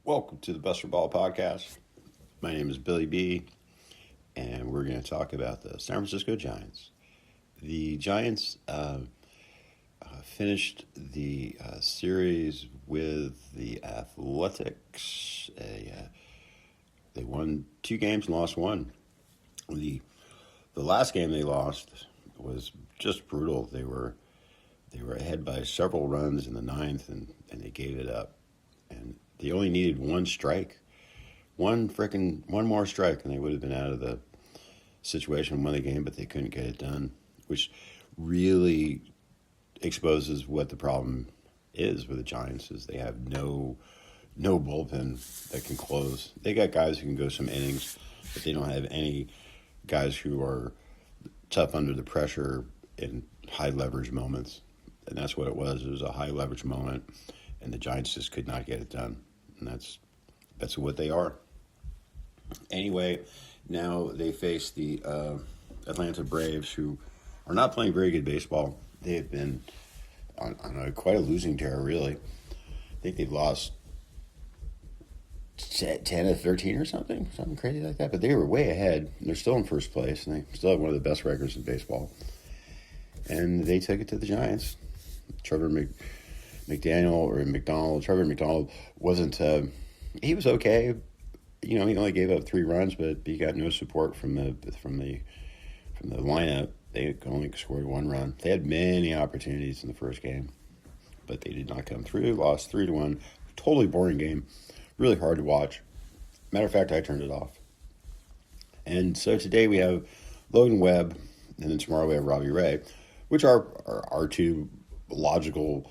Welcome to the Buster Ball Podcast. My name is Billy B, and we're going to talk about the San Francisco Giants. The Giants finished the series with the Athletics. They won 2 games and lost 1. The last game they lost was just brutal. They were ahead by several runs in the 9th, and they gave it up. And they only needed one more strike, and they would have been out of the situation and won the game, but they couldn't get it done, which really exposes what the problem is with the Giants, is they have no bullpen that can close. They got guys who can go some innings, but they don't have any guys who are tough under the pressure in high leverage moments. And that's what it was. It was a high leverage moment, and the Giants just could not get it done. And that's what they are. Anyway, now they face the Atlanta Braves, who are not playing very good baseball. They have been on quite a losing tear, really. I think they've lost 10 of 13 or something crazy like that. But they were way ahead. They're still in first place, and they still have one of the best records in baseball. And they took it to the Giants. Trevor McDonald wasn't, he was okay. He only gave up 3 runs, but he got no support from the lineup. They only scored 1 run. They had many opportunities in the first game, but they did not come through. Lost 3-1. Totally boring game. Really hard to watch. Matter of fact, I turned it off. And so today we have Logan Webb, and then tomorrow we have Webb Ray, which are our 2 logical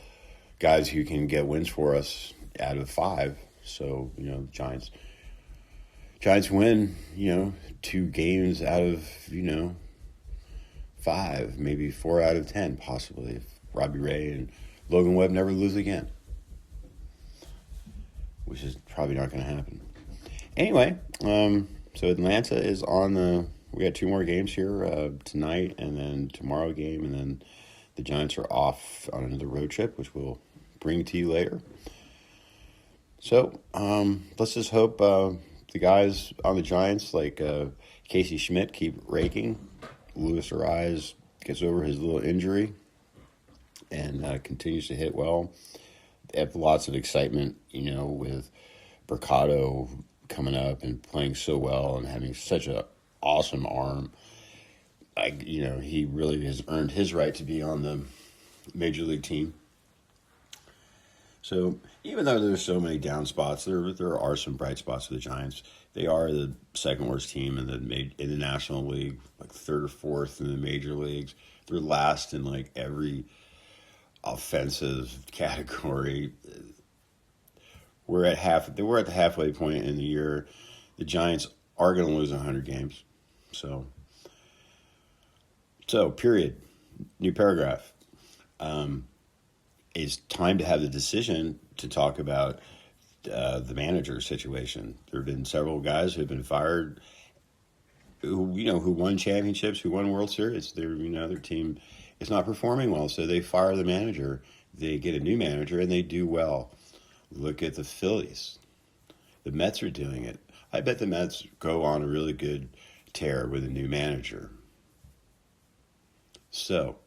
guys who can get wins for us out of 5. So, the Giants win, 2 games out of, 5, maybe 4 out of 10, possibly, if Webb Ray and Logan Webb never lose again, which is probably not going to happen. Anyway, so Atlanta is we got 2 more games here, tonight and then tomorrow game, and then the Giants are off on another road trip, which we'll bring to you later. So let's just hope the guys on the Giants, like Casey Schmidt, keep raking. Luis Ariz gets over his little injury and continues to hit well. They have lots of excitement, with Mercado coming up and playing so well and having such an awesome arm. He really has earned his right to be on the major league team. So even though there's so many down spots, there are some bright spots for the Giants. They are the second worst team in the National League, like 3rd or 4th in the major leagues. They're last in like every offensive category. We're at the halfway point in the year. The Giants are going to lose 100 games. So, period. New paragraph. It's time to have the decision to talk about the manager situation. There have been several guys who have been fired who won championships, who won World Series. Their team is not performing well, so they fire the manager. They get a new manager, and they do well. Look at the Phillies. The Mets are doing it. I bet the Mets go on a really good tear with a new manager. So,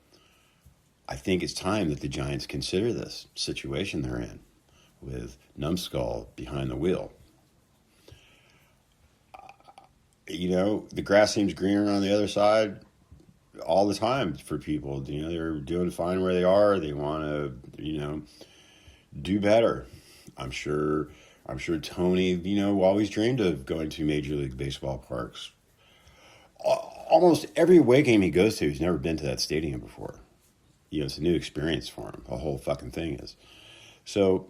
I think it's time that the Giants consider this situation they're in with Numbskull behind the wheel. The grass seems greener on the other side all the time for people. They're doing fine where they are. They want to, do better. I'm sure Tony, always dreamed of going to Major League Baseball parks. Almost every away game he goes to, he's never been to that stadium before. It's a new experience for him. The whole fucking thing is. So,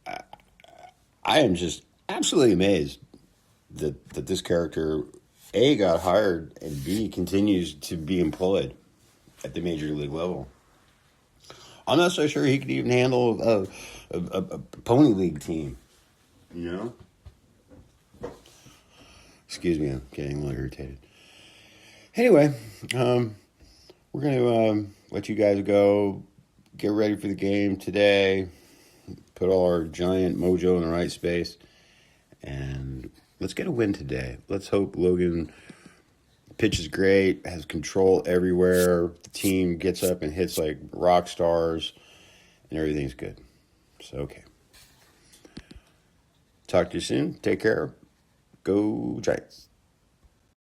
I am just absolutely amazed that this character, A, got hired, and B, continues to be employed at the major league level. I'm not so sure he could even handle a pony league team, Excuse me, I'm getting a little irritated. Anyway, we're going to let you guys go, get ready for the game today. put all our giant mojo in the right space, and let's get a win today. Let's hope Logan pitches great, has control everywhere. The team gets up and hits like rock stars, and everything's good. So, okay. Talk to you soon. Take care. Go Giants.